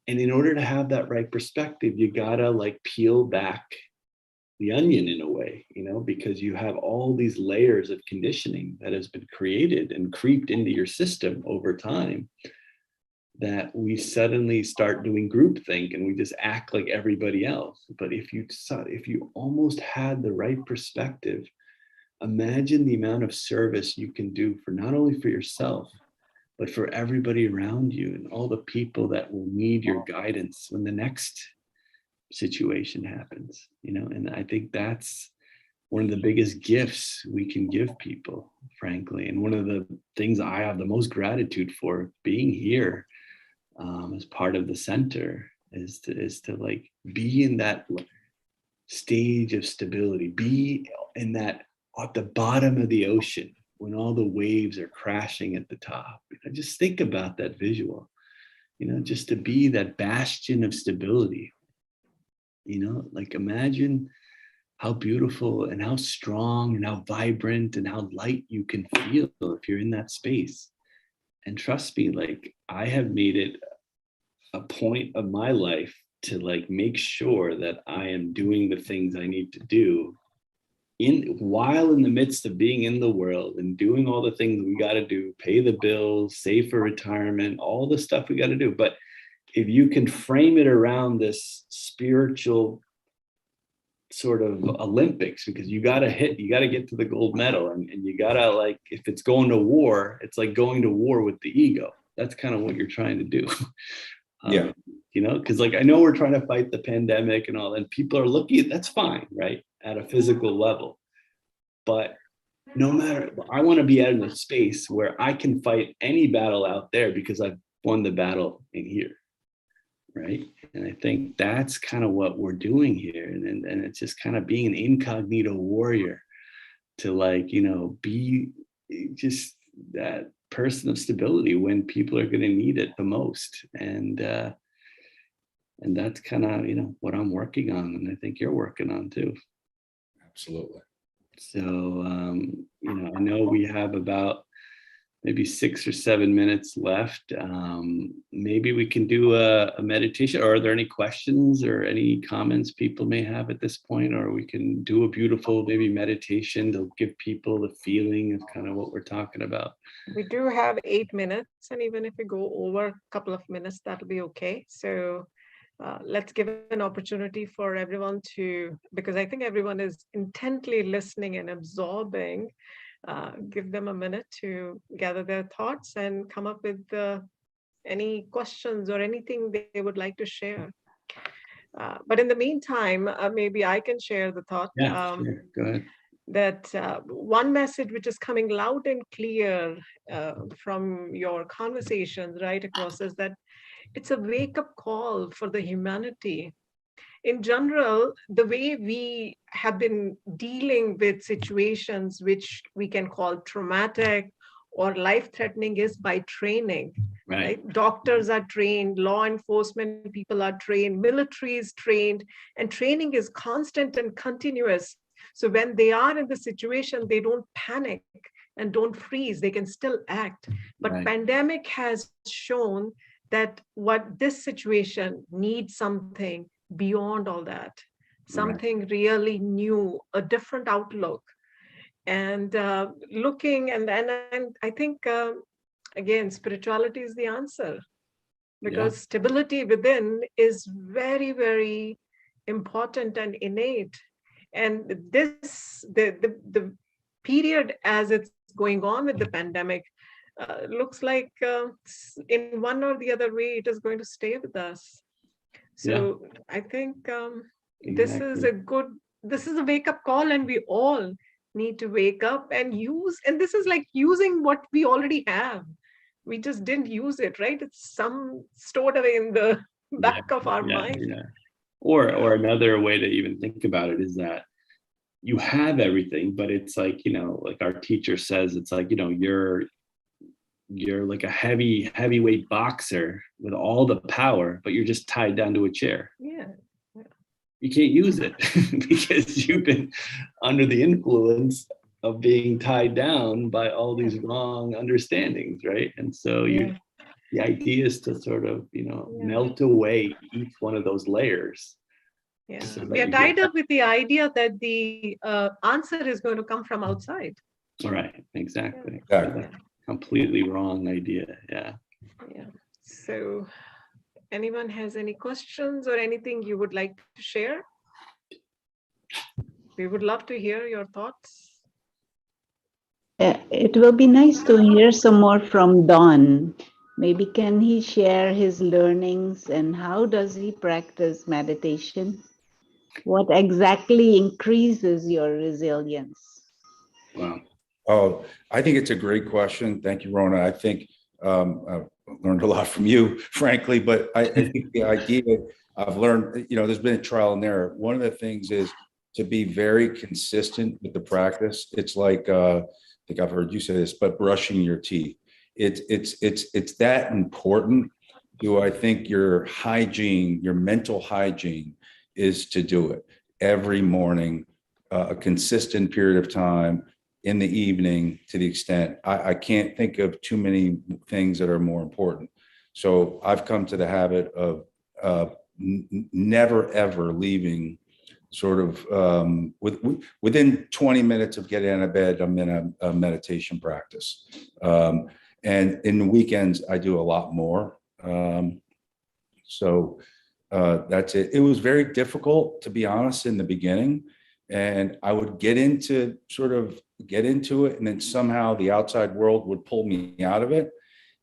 And in order to have that right perspective, you gotta peel back the onion in a way, because you have all these layers of conditioning that has been created and creeped into your system over time, that we suddenly start doing groupthink and we just act like everybody else. But if you almost had the right perspective, imagine the amount of service you can do for not only for yourself, but for everybody around you and all the people that will need your guidance when the next situation happens, and I think that's one of the biggest gifts we can give people, frankly. And one of the things I have the most gratitude for being here as part of the center is to like be in that stage of stability, be in that at the bottom of the ocean when all the waves are crashing at the top. Just think about that visual, just to be that bastion of stability, like imagine how beautiful and how strong and how vibrant and how light you can feel if you're in that space. And trust me, like I have made it a point of my life to like make sure that I am doing the things I need to do while in the midst of being in the world and doing all the things we got to do, pay the bills, save for retirement, all the stuff we got to do. But if you can frame it around this spiritual sort of Olympics, because you got to get to the gold medal, and you got to, like, if it's going to war, it's like going to war with the ego. That's kind of what you're trying to do. Yeah. Because like I know we're trying to fight the pandemic and all, and people are looking, that's fine, right, at a physical level. But no matter, I want to be in a space where I can fight any battle out there because I've won the battle in here, right? And I think that's kind of what we're doing here, and it's just kind of being an incognito warrior to, like, be just that person of stability when people are going to need it the most. And that's kind of what I'm working on, and I think you're working on too. Absolutely. So I know we have about maybe 6 or 7 minutes left. Maybe we can do a meditation, or are there any questions or any comments people may have at this point? Or we can do a beautiful maybe meditation to give people the feeling of kind of what we're talking about. We do have 8 minutes, and even if we go over a couple of minutes, that'll be okay. So let's give an opportunity for everyone to, because I think everyone is intently listening and absorbing. Give them a minute to gather their thoughts and come up with any questions or anything they would like to share. But in the meantime, maybe I can share the thought. Yeah, sure. Go ahead. That one message which is coming loud and clear from your conversations right across is that it's a wake-up call for the humanity. In general, the way we have been dealing with situations which we can call traumatic or life-threatening is by training. Right? Doctors are trained, law enforcement people are trained, military is trained, and training is constant and continuous. So when they are in the situation, they don't panic and don't freeze, they can still act. But pandemic has shown that what this situation needs something beyond all that, something really new, a different outlook. And looking, and I think, again, spirituality is the answer, because stability within is very, very important and innate. And this, the period as it's going on with the pandemic, looks like in one or the other way, it is going to stay with us. So I think this is a wake-up call, and we all need to wake up and use, and this is like using what we already have. We just didn't use it, right? It's some stored away in the back of our mind. Yeah. Or another way to even think about it is that you have everything, but it's like, like our teacher says, it's like, you're like a heavyweight boxer with all the power, but you're just tied down to a chair. Yeah. You can't use it because you've been under the influence of being tied down by all these wrong understandings, right? And so the idea is to sort of, melt away each one of those layers. Yeah, so we are tied up with the idea that the answer is going to come from outside. All right, exactly. Exactly. Completely wrong idea. Yeah. So anyone has any questions or anything you would like to share? We would love to hear your thoughts. It will be nice to hear some more from Don. Maybe can he share his learnings and how does he practice meditation? What exactly increases your resilience? Wow. Oh, I think it's a great question. Thank you, Rona. I think I've learned a lot from you, frankly, but I think the idea I've learned, there's been a trial and error. One of the things is to be very consistent with the practice. It's like, I think I've heard you say this, but brushing your teeth. It's that important. Do I think your hygiene, your mental hygiene is to do it every morning, a consistent period of time in the evening to the extent I can't think of too many things that are more important. So I've come to the habit of never ever leaving sort of within 20 minutes of getting out of bed, I'm in a meditation practice. And in the weekends, I do a lot more. So that's it. It was very difficult, to be honest, in the beginning. And I would get into it, and then somehow the outside world would pull me out of it.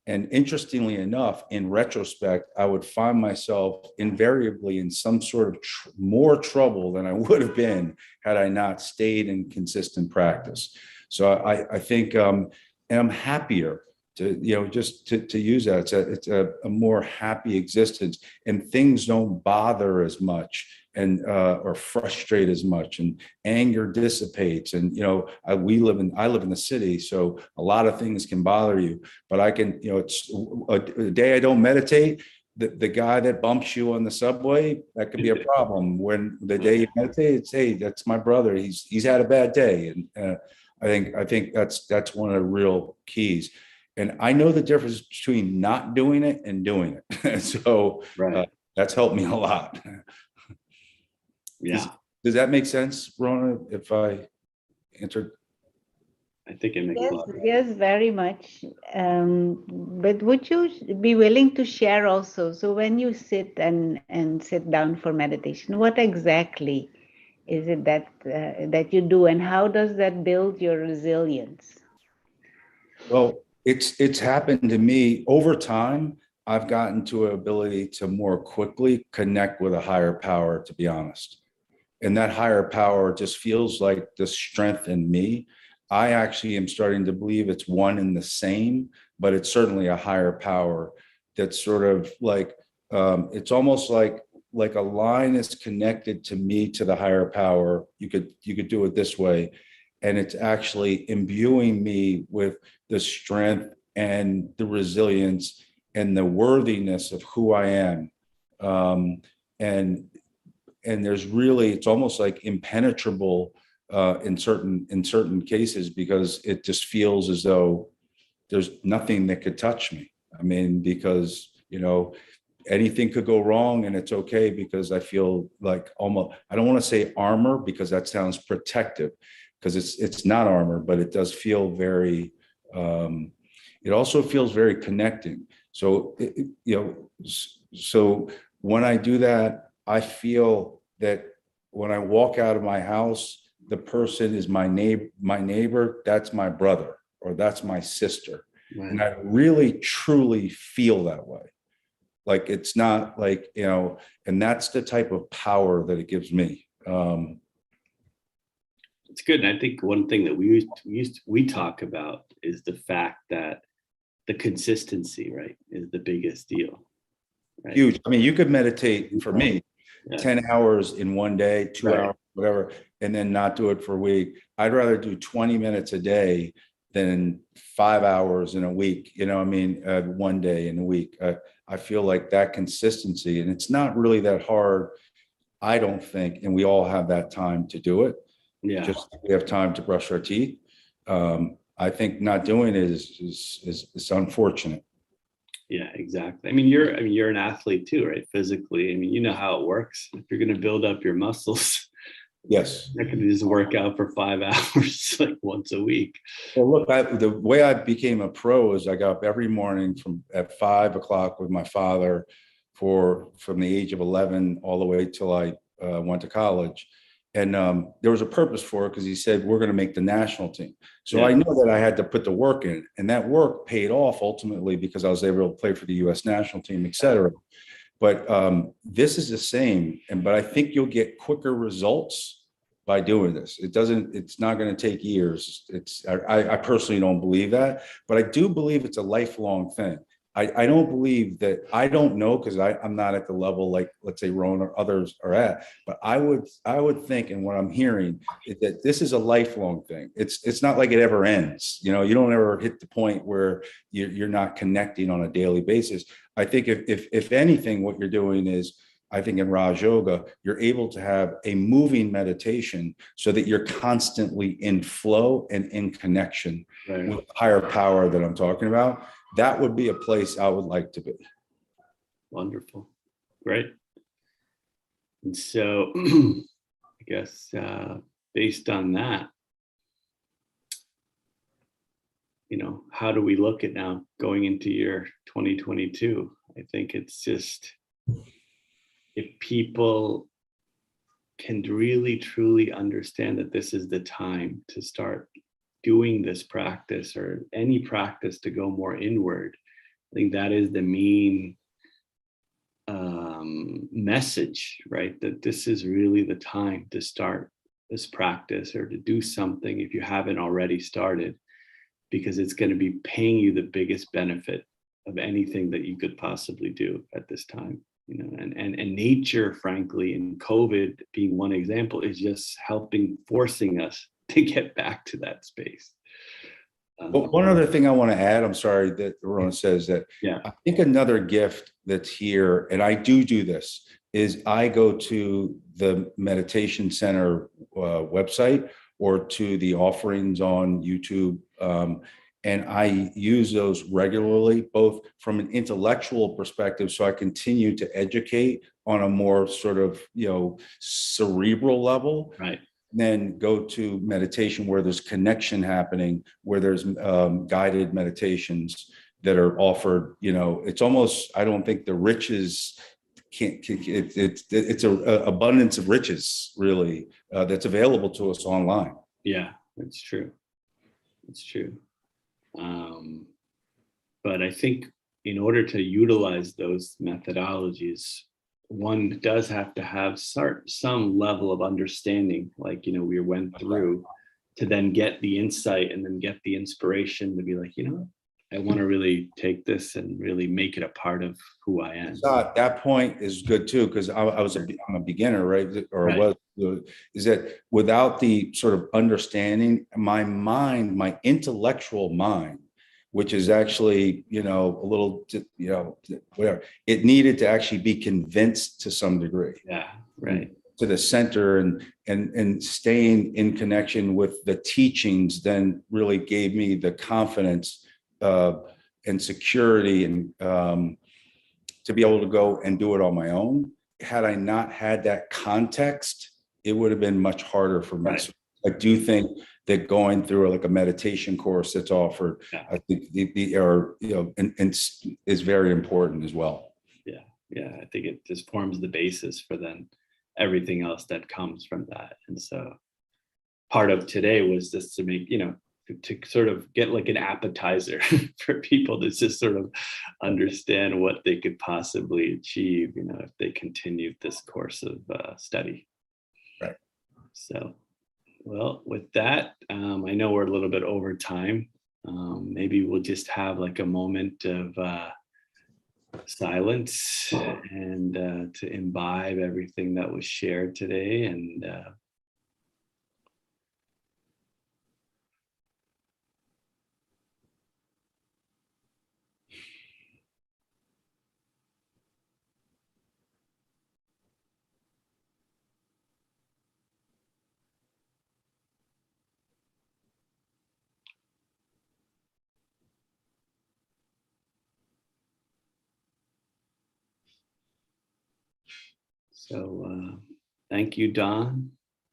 And interestingly enough, in retrospect, I would find myself invariably in some sort of more trouble than I would have been had I not stayed in consistent practice. So I think, and I'm happier to, just to use that. It's a more happy existence, and things don't bother as much and or frustrate as much, and anger dissipates. And I live in the city, so a lot of things can bother you. But I can, it's a day I don't meditate. The guy that bumps you on the subway, that could be a problem. When the day you meditate, it's, hey, that's my brother. He's had a bad day, and I think that's one of the real keys. And I know the difference between not doing it and doing it. So Right. That's helped me a lot. Yeah. Does that make sense, Rona, if I answered? I think it makes a lot of sense. Yes, very much. But would you be willing to share also? So when you sit and sit down for meditation, what exactly is it that you do, and how does that build your resilience? Well, it's happened to me over time. I've gotten to an ability to more quickly connect with a higher power, to be honest. And that higher power just feels like the strength in me. I actually am starting to believe it's one and the same, but it's certainly a higher power that's sort of like, it's almost like a line is connected to me, to the higher power. You could do it this way. And it's actually imbuing me with the strength and the resilience and the worthiness of who I am. And there's really, it's almost like impenetrable in certain cases, because it just feels as though there's nothing that could touch me. I mean, because anything could go wrong, and it's okay, because I feel like almost, I don't want to say armor, because that sounds protective, because it's not armor, but it does feel very, it also feels very connecting. So, so when I do that, I feel that when I walk out of my house, the person is my neighbor, that's my brother, or that's my sister. Right. And I really, truly feel that way. Like, it's not like, and that's the type of power that it gives me. It's good. And I think one thing that we talk about is the fact that the consistency, right, is the biggest deal. Right? Huge. I mean, you could meditate, for me, 10 hours in one day, 2 hours, whatever, and then not do it for a week. I'd rather do 20 minutes a day than 5 hours in a week, one day in a week. I feel like that consistency, and it's not really that hard, I don't think, and we all have that time to do it. Yeah. Just we have time to brush our teeth. I think not doing it is unfortunate. Yeah, exactly. I mean, you're an athlete too, right? Physically. I mean, you know how it works. If you're going to build up your muscles, yes, I could just work out for 5 hours, like once a week. Well, look, the way I became a pro is I got up every morning at 5 o'clock with my father from the age of 11 all the way till I went to college. And there was a purpose for it because he said, we're going to make the national team. So Yeah. I know that I had to put the work in, and that work paid off ultimately because I was able to play for the U.S. national team, et cetera. But this is the same. But I think you'll get quicker results by doing this. It's not going to take years. I personally don't believe that, but I do believe it's a lifelong thing. I don't believe that, I don't know, because I'm not at the level like, let's say, Ron or others are at, but I would think, and what I'm hearing is that this is a lifelong thing. It's not like it ever ends. You don't ever hit the point where you're not connecting on a daily basis. I think if anything, what you're doing is, I think in Raj Yoga, you're able to have a moving meditation so that you're constantly in flow and in connection with higher power that I'm talking about. That would be a place I would like to be. Wonderful. Great. And so I guess based on that, how do we look at now going into year 2022? I think it's just, if people can really truly understand that this is the time to start doing this practice, or any practice to go more inward, I think that is the main message, right? That this is really the time to start this practice, or to do something if you haven't already started, because it's going to be paying you the biggest benefit of anything that you could possibly do at this time. And nature, frankly, and COVID being one example, is just forcing us to get back to that space. But one other thing I want to add, I'm sorry that Ron says that. Yeah. I think another gift that's here, and I do this, is I go to the Meditation Center website or to the offerings on YouTube. And I use those regularly, both from an intellectual perspective, so I continue to educate on a more sort of, cerebral level. Right. Then go to meditation where there's connection happening, where there's guided meditations that are offered. It's almost, I don't think the riches it's an abundance of riches, really, that's available to us online. Yeah, that's true. It's true. But I think in order to utilize those methodologies, one does have to have some level of understanding, like, we went through, to then get the insight and then get the inspiration to be like, I want to really take this and really make it a part of who I am. That point is good too, because I'm a beginner, right? Or is that without the sort of understanding, my mind, my intellectual mind, which is actually, a little, whatever, it needed to actually be convinced to some degree. Yeah, right. To the center, and staying in connection with the teachings then really gave me the confidence and security, and to be able to go and do it on my own. Had I not had that context, it would have been much harder for me. Right. So I do think that going through like a meditation course that's offered, I think is very important as well. Yeah, I think it just forms the basis for then everything else that comes from that. And so part of today was just to make, to sort of get like an appetizer for people to just sort of understand what they could possibly achieve, if they continued this course of study. Right. So, well, with that, I know we're a little bit over time. Maybe we'll just have like a moment of silence and to imbibe everything that was shared today. And so thank you, Don.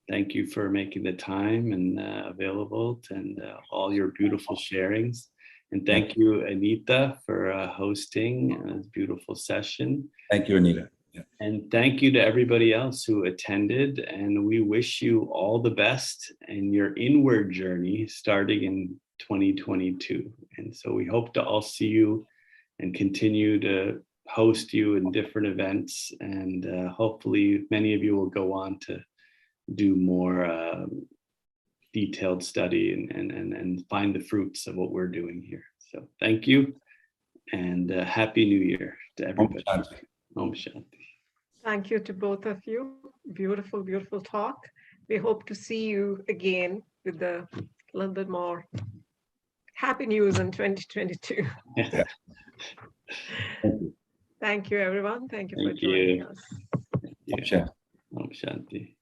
Thank you for making the time and available, and all your beautiful sharings. And thank you, Anita, for hosting this beautiful session. Thank you, Anita. And thank you to everybody else who attended. And we wish you all the best in your inward journey starting in 2022. And so we hope to all see you and continue to host you in different events. And hopefully many of you will go on to do more detailed study and find the fruits of what we're doing here. So thank you, and Happy New Year to everybody. Om Shanti. Thank you to both of you. Beautiful, beautiful talk. We hope to see you again with a little bit more happy news in 2022. Yeah. Thank you, everyone. Thank you for Thank joining you. us. Yeah. Om Shanti.